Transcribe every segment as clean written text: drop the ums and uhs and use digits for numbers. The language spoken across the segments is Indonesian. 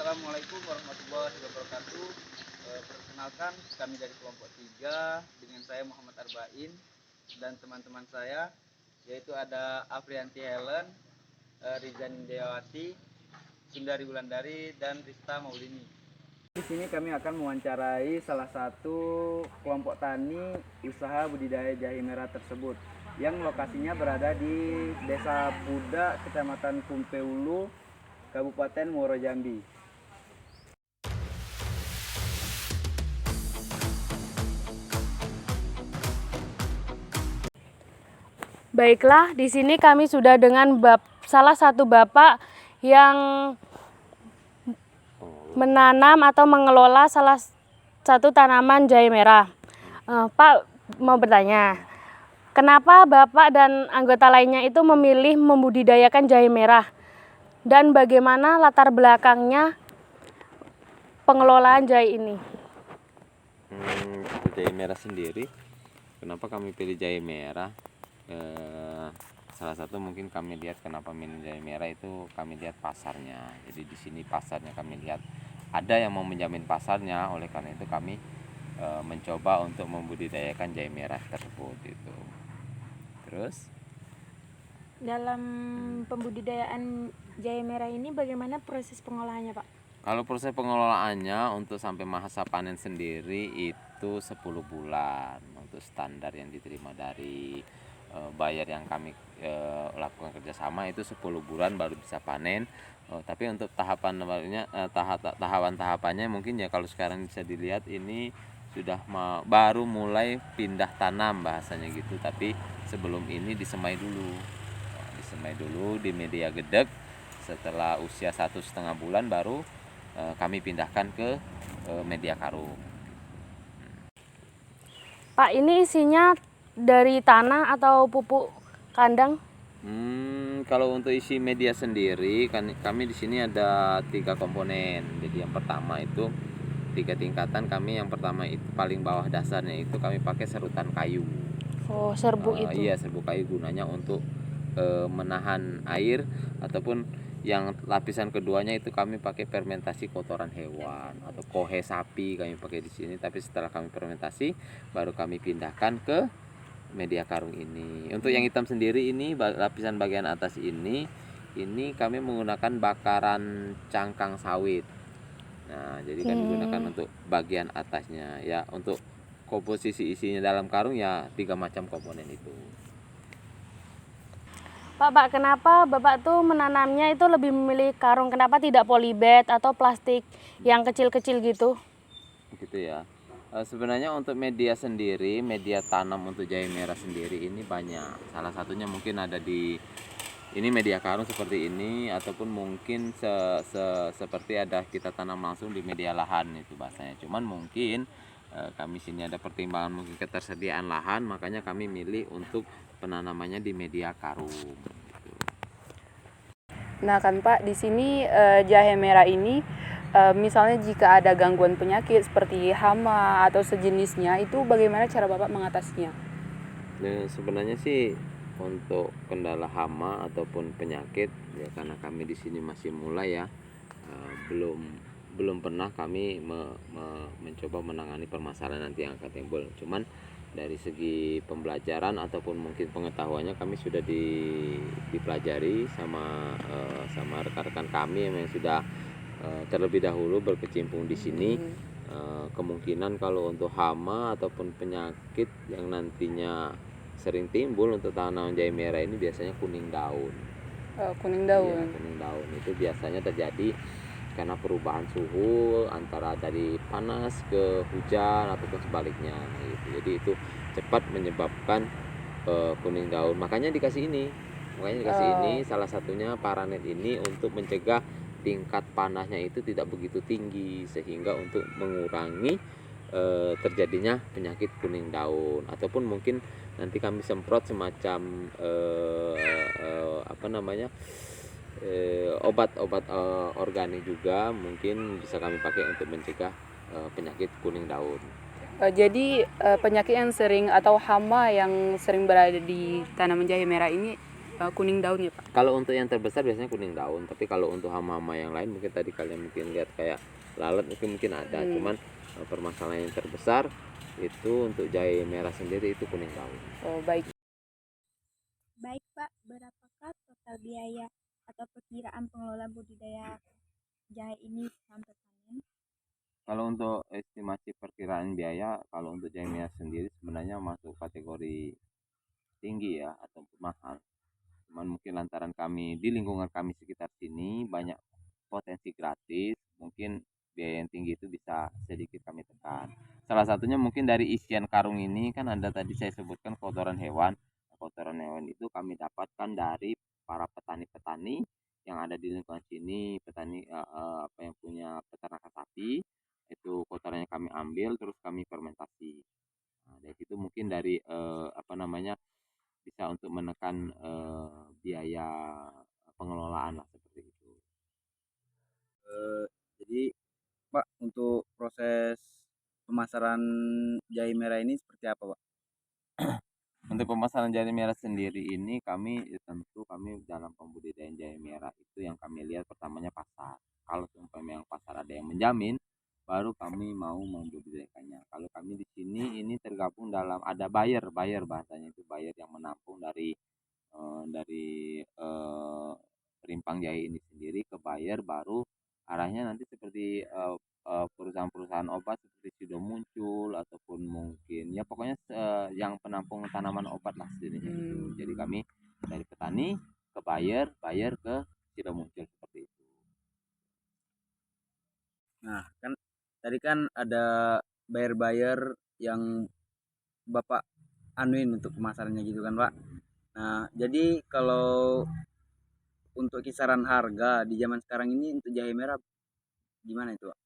Assalamualaikum warahmatullahi wabarakatuh. Perkenalkan, kami dari kelompok 3 dengan saya Muhammad Arba'in dan teman-teman saya, yaitu ada Afrianti Helen, Rizan Deawati, Sundari Wulandari, dan Rista Maulini. Di sini kami akan mewawancarai salah satu kelompok tani usaha budidaya jahe merah tersebut yang lokasinya berada di Desa Puda, Kecamatan Kumpeulu, Kabupaten Muaro Jambi. Baiklah, di sini kami sudah dengan salah satu bapak yang menanam atau mengelola salah satu tanaman jahe merah. Pak mau bertanya, kenapa bapak dan anggota lainnya itu memilih membudidayakan jahe merah? Dan bagaimana latar belakangnya pengelolaan jahe ini? Jahe merah sendiri, kenapa kami pilih jahe merah? Salah satu mungkin kami lihat kenapa milih jahe merah itu kami lihat pasarnya. Jadi di sini pasarnya kami lihat ada yang mau menjamin pasarnya, oleh karena itu kami mencoba untuk membudidayakan jahe merah tersebut itu. Terus dalam pembudidayaan jahe merah ini bagaimana proses pengolahannya, Pak? kalau proses pengelolaannya untuk sampai masa panen sendiri itu 10 bulan untuk standar yang diterima dari bayar yang kami lakukan kerjasama itu 10 bulan baru bisa panen. Tapi untuk tahapan-tahapannya mungkin ya kalau sekarang bisa dilihat ini sudah baru mulai pindah tanam bahasanya gitu. Tapi sebelum ini disemai dulu di media gedeg. Setelah usia 1,5 bulan baru kami pindahkan ke media karung. Pak, ini isinya dari tanah atau pupuk kandang? Kalau untuk isi media sendiri, kami di sini ada 3 komponen. Jadi yang pertama itu 3 tingkatan. Kami yang pertama itu paling bawah dasarnya itu kami pakai serutan kayu. Oh, serbuk itu. Iya, serbuk kayu gunanya untuk menahan air, ataupun yang lapisan keduanya itu kami pakai fermentasi kotoran hewan atau kohe sapi kami pakai di sini. Tapi setelah kami fermentasi baru kami pindahkan ke media karung ini. Untuk yang hitam sendiri ini lapisan bagian atas ini kami menggunakan bakaran cangkang sawit. Nah, jadi kami gunakan untuk bagian atasnya ya. Untuk komposisi isinya dalam karung ya 3 macam komponen itu. Pak, kenapa Bapak tuh menanamnya itu lebih memilih karung? Kenapa tidak polybag atau plastik yang kecil-kecil gitu? Gitu ya. Sebenarnya untuk media sendiri, media tanam untuk jahe merah sendiri ini banyak. Salah satunya mungkin ada di ini media karung seperti ini, ataupun mungkin seperti ada kita tanam langsung di media lahan itu bahasanya. Cuman mungkin kami sini ada pertimbangan mungkin ketersediaan lahan, makanya kami milih untuk penanamannya di media karung. Gitu. Nah kan Pak, di sini jahe merah ini misalnya jika ada gangguan penyakit seperti hama atau sejenisnya, itu bagaimana cara Bapak mengatasinya? Nah, sebenarnya sih untuk kendala hama ataupun penyakit ya, karena kami di sini masih mulai ya, belum pernah kami mencoba menangani permasalahan nanti yang akan timbul. Cuman dari segi pembelajaran ataupun mungkin pengetahuannya kami sudah dipelajari sama rekan-rekan kami yang sudah terlebih dahulu berkecimpung di sini. Kemungkinan kalau untuk hama ataupun penyakit yang nantinya sering timbul untuk tanaman jahe merah ini biasanya kuning daun. Kuning daun. Ya, kuning daun itu biasanya terjadi karena perubahan suhu antara dari panas ke hujan ataupun sebaliknya gitu. Jadi itu cepat menyebabkan kuning daun. Makanya dikasih ini salah satunya Paranet ini untuk mencegah tingkat panasnya itu tidak begitu tinggi, sehingga untuk mengurangi terjadinya penyakit kuning daun. Ataupun mungkin nanti kami semprot semacam obat-obat organik juga mungkin bisa kami pakai untuk mencegah penyakit kuning daun. Jadi penyakit yang sering atau hama yang sering berada di tanaman jahe merah ini kuning daunnya Pak? Kalau untuk yang terbesar biasanya kuning daun, tapi kalau untuk hama-hama yang lain mungkin tadi kalian mungkin lihat kayak lalat mungkin ada, cuman permasalahan yang terbesar itu untuk jahe merah sendiri itu kuning daun. Oh baik. Baik Pak, berapakah total biaya atau perkiraan pengelola budidaya jahe ini sampai panen? Kalau untuk estimasi perkiraan biaya, kalau untuk jahe merah sendiri sebenarnya masuk kategori tinggi ya atau mahal. Cuman mungkin lantaran kami di lingkungan kami sekitar sini banyak potensi gratis, mungkin biaya yang tinggi itu bisa sedikit kami tekan. Salah satunya mungkin dari isian karung ini kan ada tadi saya sebutkan kotoran hewan. Kotoran hewan itu kami dapatkan dari para petani-petani yang ada di lingkungan sini, petani apa yang punya peternakan sapi, itu kotorannya kami ambil terus kami fermentasi. Nah, dari situ mungkin dari apa namanya bisa untuk menekan biaya pengelolaan lah seperti itu. Jadi Pak, untuk proses pemasaran jahe merah ini seperti apa Pak? Untuk pemasaran jahe merah sendiri ini kami tentu kami dalam pembudidayaan jahe merah itu yang kami lihat pertamanya pasar. Kalau umpamanya yang pasar ada yang menjamin, baru kami mau membudidayakannya. Kalau kami di sini ini tergabung dalam ada buyer bahasanya itu buyer yang menampung dari rimpang jahe ini sendiri ke buyer, baru arahnya nanti seperti perusahaan-perusahaan obat seperti Sido muncul ataupun mungkin ya pokoknya yang penampung tanaman obat lah sejenisnya gitu. Jadi kami dari petani ke buyer ke Sido muncul seperti itu. Nah, kan tadi kan ada buyer-buyer yang Bapak anuin untuk pemasarannya gitu kan Pak. Nah, jadi kalau untuk kisaran harga di zaman sekarang ini untuk jahe merah gimana itu Pak?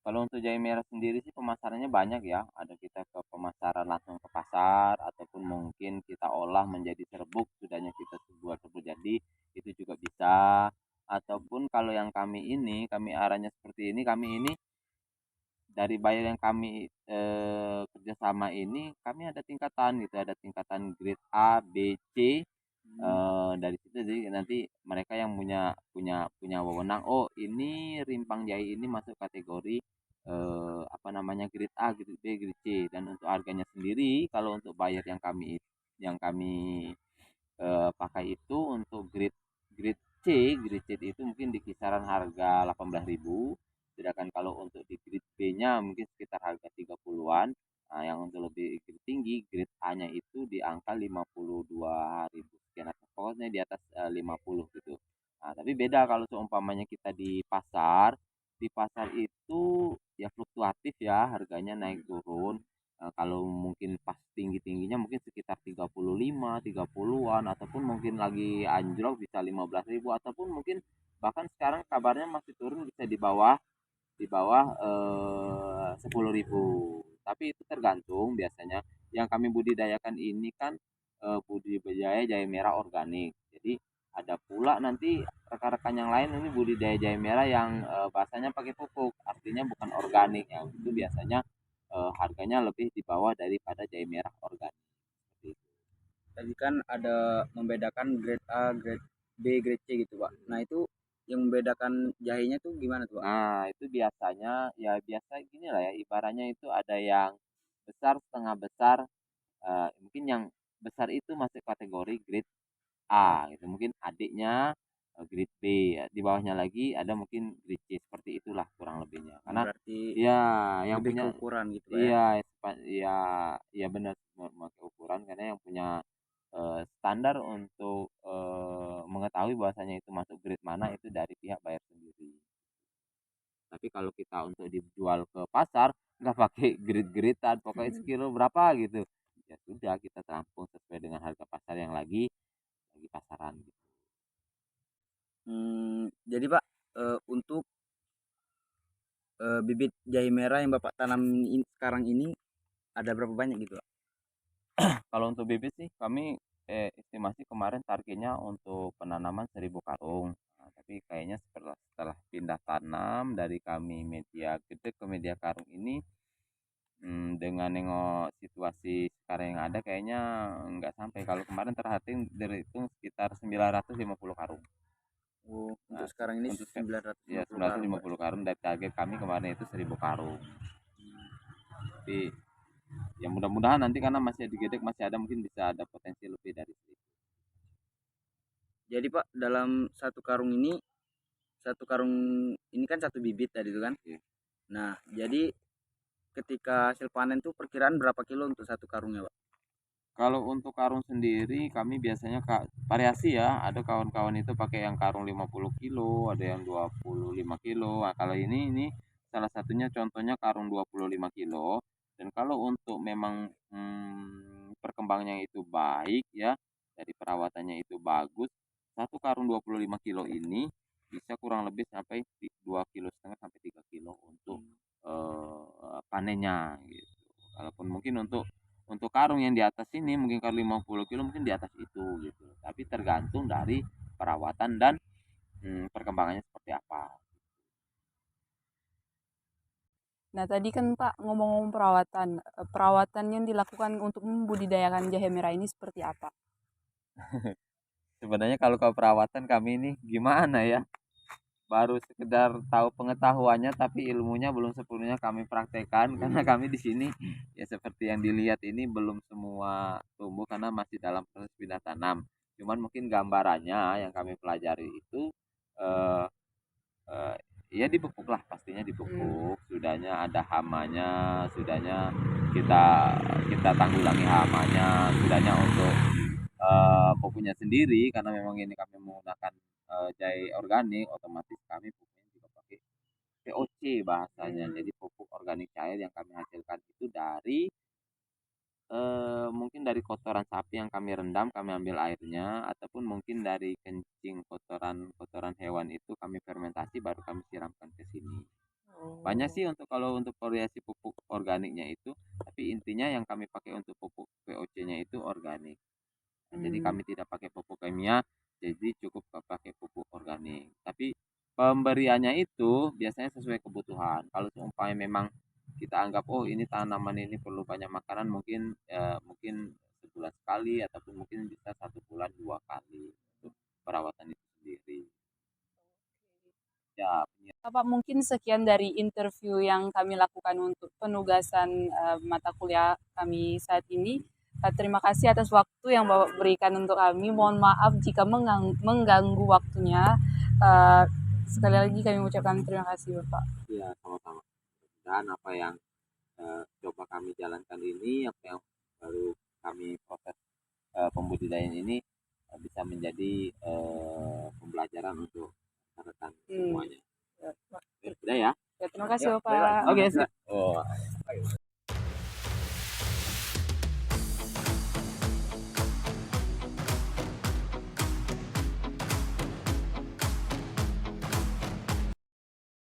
Kalau untuk jahe merah sendiri sih pemasarannya banyak ya. Ada kita ke pemasaran langsung ke pasar ataupun mungkin kita olah menjadi serbuk, sudahnya kita buat serbuk jadi itu juga bisa. Ataupun kalau yang kami arahnya seperti ini, kami ini dari buyer yang kami kerjasama ini kami ada tingkatan gitu, ada tingkatan grade A, B, C. Dari situ jadi nanti mereka yang punya punya punya wewenang, oh ini rimpang jahe ini masuk kategori apa namanya grade A, grade B, grade C. Dan untuk harganya sendiri kalau untuk buyer yang kami pakai itu untuk grade C itu mungkin di kisaran harga 18.000. Sedangkan kalau untuk di grade B-nya mungkin sekitar harga 30-an. Nah, yang untuk lebih tinggi grade A-nya itu di angka 52.000 sekian, pokoknya di atas 50 gitu. Nah, tapi beda kalau seumpamanya kita di pasar itu ya fluktuatif ya, harganya naik turun. Kalau mungkin pas tinggi-tingginya mungkin sekitar 35, 30-an ataupun mungkin lagi anjlok bisa 15.000 ataupun mungkin bahkan sekarang kabarnya masih turun bisa di bawah 10.000. Tapi itu tergantung biasanya. Yang kami budidayakan ini kan budidaya jahe merah organik. Jadi ada pula nanti rekan-rekan yang lain ini budidaya jahe merah yang bahasanya pakai pupuk, artinya bukan organik ya. Itu biasanya harganya lebih di bawah daripada jahe merah organik. Seperti itu. Tadi kan ada membedakan grade A, grade B, grade C gitu Pak. Nah, itu yang membedakan jahenya tuh gimana tuh Pak? Nah, itu biasanya ya biasa gini lah ya, ibaratnya itu ada yang besar, setengah besar, mungkin yang besar itu masuk kategori grade A gitu, mungkin adiknya grade B, ya. Di bawahnya lagi ada mungkin grade C, seperti itulah kurang lebihnya. Karena Berarti ya yang lebih ke punya ukuran gitu Pak ya. iya ya ya benar memakai ukuran, karena yang punya standar untuk mengetahui bahwasanya itu masuk grade mana itu dari pihak buyer sendiri. Tapi kalau kita untuk dijual ke pasar nggak pakai grid-gridan, pokoknya sekilo berapa gitu. Ya sudah kita tampung sesuai dengan harga pasar yang lagi pasaran gitu. Jadi Pak, untuk bibit jahe merah yang Bapak tanam sekarang ini ada berapa banyak gitu Pak? Kalau untuk bibit sih kami estimasi kemarin targetnya untuk penanaman 1.000 karung. Nah, tapi kayaknya setelah pindah tanam dari kami media gede ke media karung ini dengan nengok situasi sekarang yang ada kayaknya nggak sampai. Kalau kemarin terhitung sekitar 950 karung. Oh, untuk Nah, sekarang ini untuk 950 ya karung, Pak. 950 karung, dari target kami kemarin itu 1000 karung. Tapi ya mudah-mudahan nanti karena masih digedek, masih ada, mungkin bisa ada potensi lebih dari itu. Jadi Pak, dalam satu karung ini kan satu bibit tadi itu kan. Iya. Nah, jadi ketika hasil panen tuh perkiraan berapa kilo untuk satu karungnya, Pak? Kalau untuk karung sendiri kami biasanya variasi ya. Ada kawan-kawan itu pakai yang karung 50 kilo, ada yang 25 kilo. Nah, kalau ini salah satunya contohnya karung 25 kilo. Dan kalau untuk memang perkembangannya itu baik ya, dari perawatannya itu bagus, satu karung 25 kilo ini bisa kurang lebih sampai 2,5 kilo sampai 3 kilo untuk panennya gitu. Walaupun mungkin untuk karung yang di atas ini mungkin karung 50 kilo mungkin di atas itu gitu. Tapi tergantung dari perawatan dan perkembangannya seperti apa. Nah, tadi kan Pak ngomong-ngomong perawatan, perawatan yang dilakukan untuk membudidayakan jahe merah ini seperti apa? Sebenarnya kalau perawatan kami ini gimana ya? Baru sekedar tahu pengetahuannya tapi ilmunya belum sepenuhnya kami praktekkan karena kami di sini ya seperti yang dilihat ini belum semua tumbuh karena masih dalam proses pindah tanam. Cuman mungkin gambarannya yang kami pelajari itu eh, ya dipupuk lah, pastinya dipupuk. Sudahnya ada hamanya, sudahnya kita kita tanggulangi hamanya, sudahnya untuk pupuknya sendiri karena memang ini kami menggunakan jahe organik, otomatis kami pupuknya juga pakai POC bahasanya. Jadi pupuk organik cair yang kami hasilkan itu dari mungkin dari kotoran sapi yang kami rendam, kami ambil airnya, ataupun mungkin dari kencing kotoran hewan itu kami fermentasi baru kami siramkan ke sini. Banyak sih kalau untuk variasi pupuk organiknya itu, tapi intinya yang kami pakai untuk pupuk POC-nya itu organik. Nah, jadi kami tidak pakai pupuk kimia, jadi cukup pakai pupuk organik. Tapi pemberiannya itu biasanya sesuai kebutuhan. Kalau seumpamanya memang kita anggap oh ini tanaman ini perlu banyak makanan, mungkin sebulan sekali ataupun mungkin bisa 1 bulan 2 kali untuk perawatan itu sendiri. Ya, Pak, mungkin sekian dari interview yang kami lakukan untuk penugasan mata kuliah kami saat ini. Terima kasih atas waktu yang Bapak berikan untuk kami. Mohon maaf jika mengganggu waktunya. Sekali lagi kami mengucapkan terima kasih Bapak. ya sama-sama. Dan apa yang coba kami jalankan ini, apa yang baru kami proses pembudidayaan ini bisa menjadi pembelajaran untuk rekan semuanya. Ya, Sudah ya? terima kasih Ya, Bapak. Oke, siap. Oh.